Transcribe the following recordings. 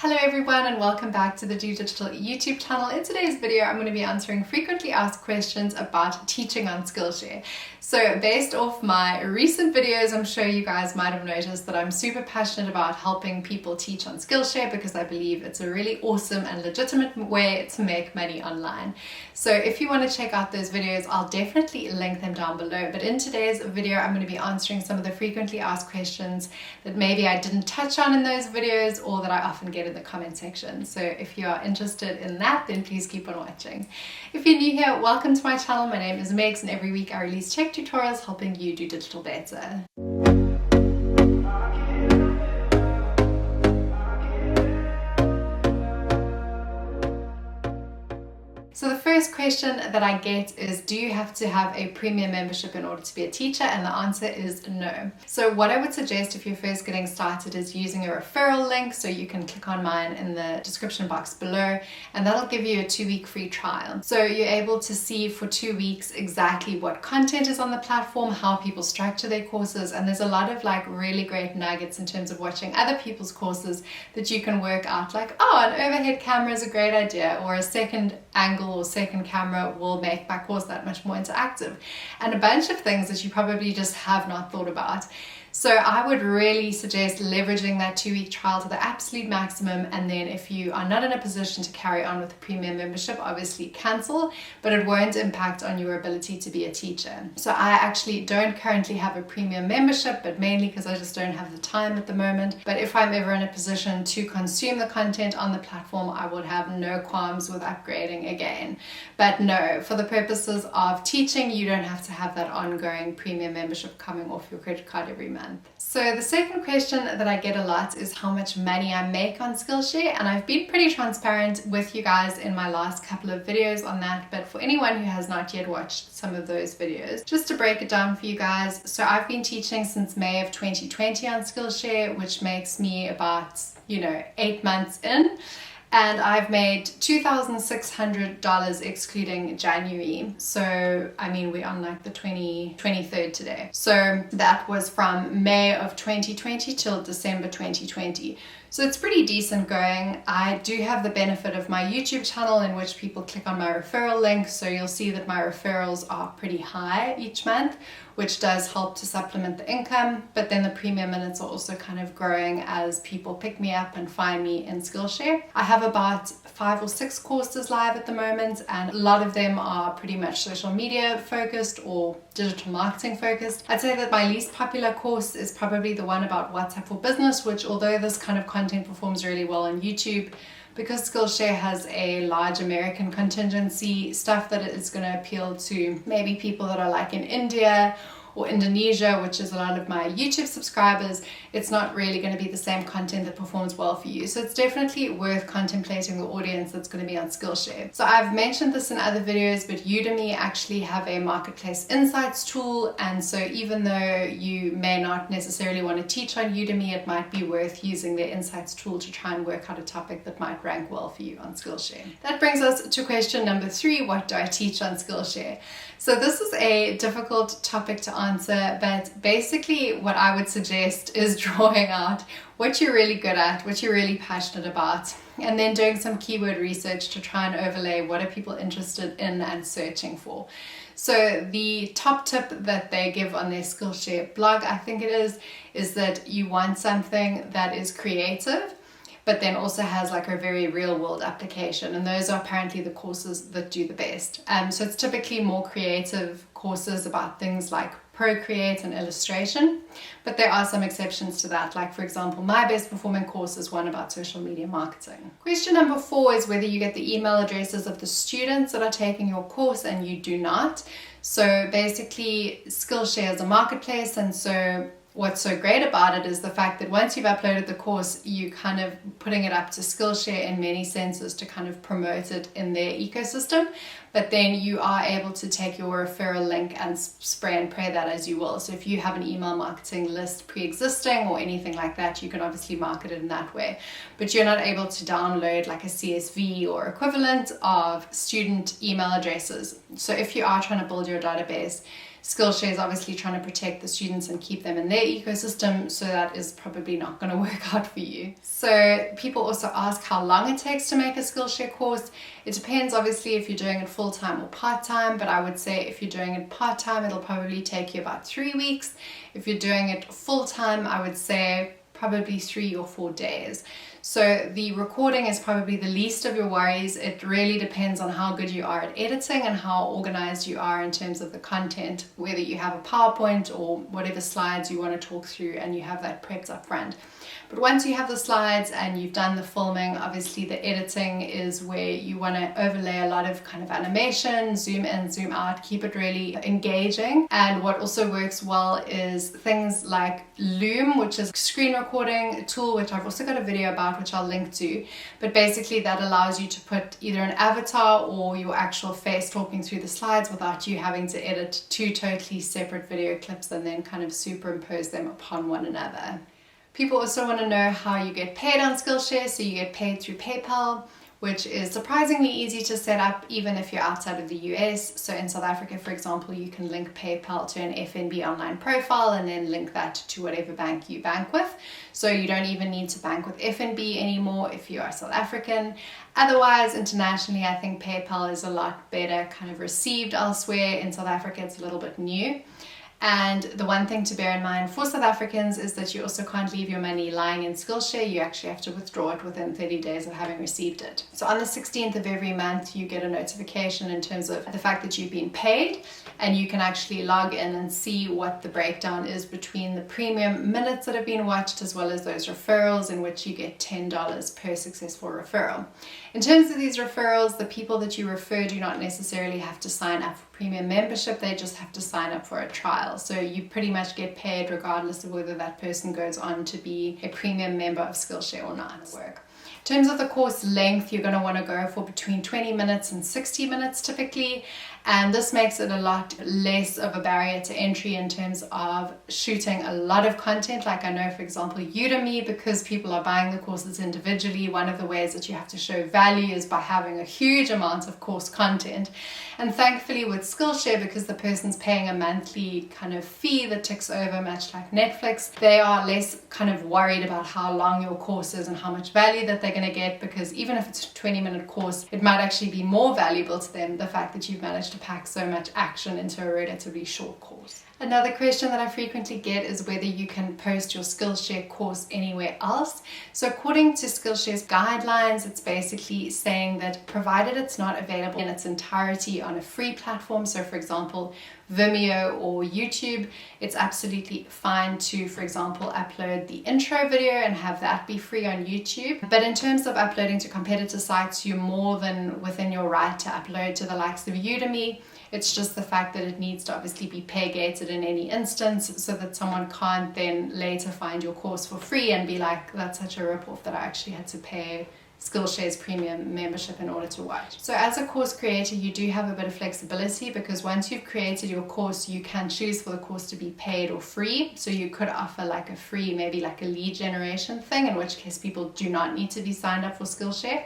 Hello everyone and welcome back to the Do Digital YouTube channel. In today's video I'm going to be answering frequently asked questions about teaching on Skillshare. So based off my recent videos, I'm sure you guys might have noticed that I'm super passionate about helping people teach on Skillshare because I believe it's a really awesome and legitimate way to make money online. So if you want to check out those videos, I'll definitely link them down below. But in today's video I'm going to be answering some of the frequently asked questions that maybe I didn't touch on in those videos or that I often get in the comment section. So if you are interested in that, then please keep on watching. If you're new here, welcome to my channel. My name is Megs and every week I release tech tutorials helping you do digital better. So the first question that I get is, do you have to have a premium membership in order to be a teacher? And the answer is no. So what I would suggest if you're first getting started is using a referral link. So you can click on mine in the description box below and that'll give you a 2-week free trial. So you're able to see for 2 weeks exactly what content is on the platform, how people structure their courses, and there's a lot of really great nuggets in terms of watching other people's courses that you can work out, like, oh, an overhead camera is a great idea, or a second angle or second camera will make my course that much more interactive, and a bunch of things that you probably just have not thought about. So I would really suggest leveraging that 2-week trial to the absolute maximum, and then if you are not in a position to carry on with a premium membership, obviously cancel, but it won't impact on your ability to be a teacher. So I actually don't currently have a premium membership, but mainly because I just don't have the time at the moment. But if I'm ever in a position to consume the content on the platform, I would have no qualms with upgrading again. But no, for the purposes of teaching, you don't have to have that ongoing premium membership coming off your credit card every month. So the second question that I get a lot is how much money I make on Skillshare, and I've been pretty transparent with you guys in my last couple of videos on that, but for anyone who has not yet watched some of those videos, just to break it down for you guys, so I've been teaching since May of 2020 on Skillshare, which makes me about 8 months in. And I've made $2,600 excluding January. So, I mean, we're on the 23rd today. So that was from May of 2020 till December 2020. So it's pretty decent going. I do have the benefit of my YouTube channel in which people click on my referral link. So you'll see that my referrals are pretty high each month, which does help to supplement the income. But then the premium minutes are also kind of growing as people pick me up and find me in Skillshare. I have about 5 or 6 courses live at the moment, and a lot of them are pretty much social media focused or digital marketing focused. I'd say that my least popular course is probably the one about WhatsApp for Business, which although this kind of content performs really well on YouTube, because Skillshare has a large American contingency, stuff that is going to appeal to maybe people that are in India or Indonesia, which is a lot of my YouTube subscribers, it's not really going to be the same content that performs well for you. So it's definitely worth contemplating the audience that's going to be on Skillshare. So I've mentioned this in other videos, but Udemy actually have a marketplace insights tool, and so even though you may not necessarily want to teach on Udemy, it might be worth using their insights tool to try and work out a topic that might rank well for you on Skillshare. That brings us to question number 3, what do I teach on Skillshare? So this is a difficult topic to answer, but basically what I would suggest is drawing out what you're really good at, what you're really passionate about, and then doing some keyword research to try and overlay what are people interested in and searching for. So the top tip that they give on their Skillshare blog, I think it is that you want something that is creative, but then also has a very real world application, and those are apparently the courses that do the best. So it's typically more creative courses about things like Procreate and illustration, but there are some exceptions to that, like for example my best performing course is one about social media marketing. Question number 4 is whether you get the email addresses of the students that are taking your course, and you do not. So basically Skillshare is a marketplace, and so what's so great about it is the fact that once you've uploaded the course, you kind of putting it up to Skillshare in many senses to kind of promote it in their ecosystem, but then you are able to take your referral link and spray and pray that as you will. So if you have an email marketing list pre-existing or anything like that, you can obviously market it in that way, but you're not able to download a CSV or equivalent of student email addresses. So if you are trying to build your database, Skillshare is obviously trying to protect the students and keep them in their ecosystem, so that is probably not going to work out for you. So people also ask how long it takes to make a Skillshare course. It depends obviously if you're doing it full-time or part-time, but I would say if you're doing it part-time, it'll probably take you about 3 weeks. If you're doing it full-time, I would say probably 3 or 4 days. So the recording is probably the least of your worries. It really depends on how good you are at editing and how organized you are in terms of the content, whether you have a PowerPoint or whatever slides you want to talk through and you have that prepped up front. But once you have the slides and you've done the filming, obviously the editing is where you want to overlay a lot of kind of animation, zoom in, zoom out, keep it really engaging. And what also works well is things like LOOM, which is a screen recording tool, which I've also got a video about, which I'll link to. But basically that allows you to put either an avatar or your actual face talking through the slides without you having to edit 2 totally separate video clips and then kind of superimpose them upon one another. People also want to know how you get paid on Skillshare. So you get paid through PayPal, which is surprisingly easy to set up even if you're outside of the US. So in South Africa, for example, you can link PayPal to an FNB online profile and then link that to whatever bank you bank with. So you don't even need to bank with FNB anymore if you are South African. Otherwise, internationally, I think PayPal is a lot better kind of received elsewhere. In South Africa, it's a little bit new. And the one thing to bear in mind for South Africans is that you also can't leave your money lying in Skillshare. You actually have to withdraw it within 30 days of having received it. So on the 16th of every month, you get a notification in terms of the fact that you've been paid, and you can actually log in and see what the breakdown is between the premium minutes that have been watched as well as those referrals, in which you get $10 per successful referral. In terms of these referrals, the people that you refer do not necessarily have to sign up for premium membership, they just have to sign up for a trial. So you pretty much get paid regardless of whether that person goes on to be a premium member of Skillshare or not. In terms of the course length, you're going to want to go for between 20 minutes and 60 minutes typically, and this makes it a lot less of a barrier to entry in terms of shooting a lot of content. Like I know, for example, Udemy, because people are buying the courses individually, one of the ways that you have to show value is by having a huge amount of course content. And thankfully with Skillshare, because the person's paying a monthly kind of fee that ticks over much like Netflix, they are less kind of worried about how long your course is and how much value that they're going to get, because even if it's a 20-minute course, it might actually be more valuable to them, the fact that you've managed to pack so much action into a relatively short course. Another question that I frequently get is whether you can post your Skillshare course anywhere else. So according to Skillshare's guidelines, it's basically saying that provided it's not available in its entirety on a free platform, so for example, Vimeo or YouTube, it's absolutely fine to, for example, upload the intro video and have that be free on YouTube. But in terms of uploading to competitor sites, you're more than within your right to upload to the likes of Udemy. It's just the fact that it needs to obviously be pay gated in any instance, so that someone can't then later find your course for free and be like, that's such a ripoff that I actually had to pay Skillshare's premium membership in order to watch. So as a course creator, you do have a bit of flexibility, because once you've created your course, you can choose for the course to be paid or free. So you could offer like a free, maybe like a lead generation thing, in which case people do not need to be signed up for Skillshare.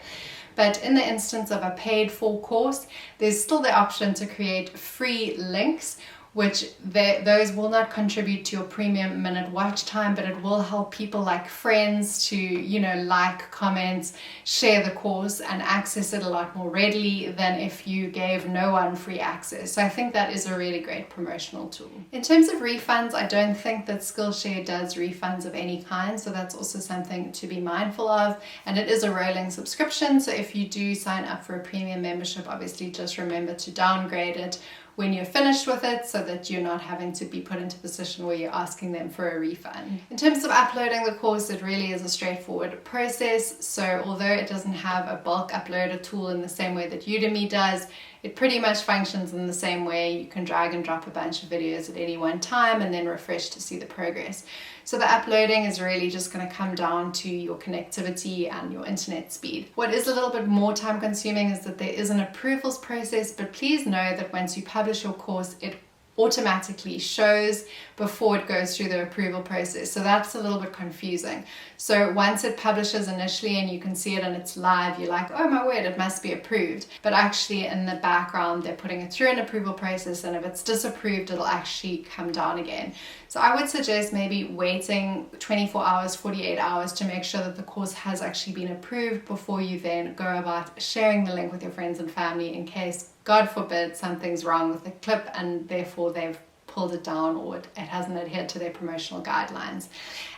But in the instance of a paid for course, there's still the option to create free links, which those will not contribute to your premium minute watch time, but it will help people like friends to, you know, like, comment, share the course and access it a lot more readily than if you gave no one free access. So I think that is a really great promotional tool. In terms of refunds, I don't think that Skillshare does refunds of any kind, so that's also something to be mindful of. And it is a rolling subscription, so if you do sign up for a premium membership, obviously just remember to downgrade it when you're finished with it, so that you're not having to be put into a position where you're asking them for a refund. In terms of uploading the course, it really is a straightforward process. So although it doesn't have a bulk uploader tool in the same way that Udemy does, it pretty much functions in the same way. You can drag and drop a bunch of videos at any one time and then refresh to see the progress. So the uploading is really just going to come down to your connectivity and your internet speed. What is a little bit more time consuming is that there is an approvals process, but please know that once you publish your course, it automatically shows before it goes through the approval process. So that's a little bit confusing. So once it publishes initially and you can see it and it's live, you're like, oh my word, it must be approved. But actually in the background, they're putting it through an approval process, and if it's disapproved, it'll actually come down again. So I would suggest maybe waiting 24 hours, 48 hours to make sure that the course has actually been approved before you then go about sharing the link with your friends and family, in case, God forbid, something's wrong with the clip and therefore they've pulled it down or it hasn't adhered to their promotional guidelines.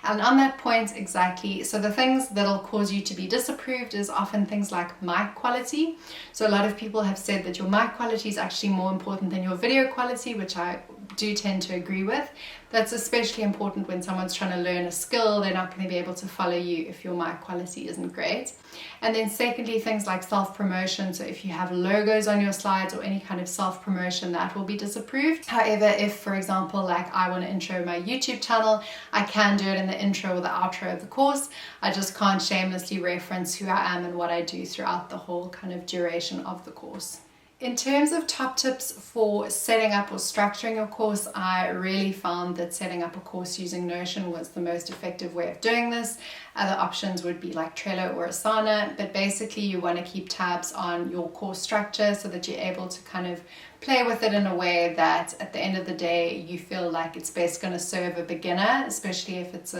And on that point, exactly, so the things that'll cause you to be disapproved is often things like mic quality. So a lot of people have said that your mic quality is actually more important than your video quality, which I do tend to agree with. That's especially important when someone's trying to learn a skill. They're not going to be able to follow you if your mic quality isn't great. And then secondly, things like self-promotion. So if you have logos on your slides or any kind of self-promotion, that will be disapproved. However, if, for example, like I want to intro my YouTube channel, I can do it in the intro or the outro of the course. I just can't shamelessly reference who I am and what I do throughout the whole kind of duration of the course. In terms of top tips for setting up or structuring your course, I really found that setting up a course using Notion was the most effective way of doing this. Other options would be like Trello or Asana, but basically you want to keep tabs on your course structure so that you're able to kind of play with it in a way that at the end of the day you feel like it's best going to serve a beginner, especially if it's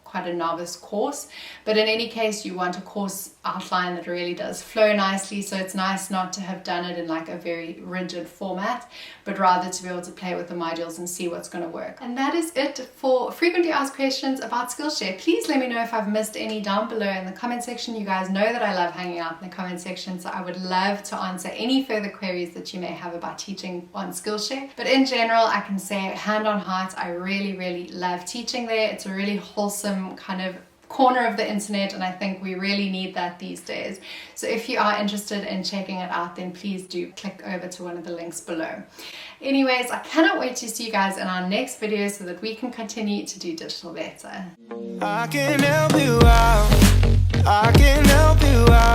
quite a novice course. But in any case, you want a course outline that really does flow nicely, so it's nice not to have done it in like a very rigid format, but rather to be able to play with the modules and see what's going to work. And that is it for frequently asked questions about Skillshare. Please let me know if I've missed any down below in the comment section. You guys know that I love hanging out in the comment section, so I would love to answer any further queries that you may have about teaching on Skillshare. But in general, I can say hand on heart, I really love teaching there. It's a really wholesome kind of corner of the internet, and I think we really need that these days. So if you are interested in checking it out, then please do click over to one of the links below. Anyways, I cannot wait to see you guys in our next video so that we can continue to do digital better. I can help you out. I can help you out.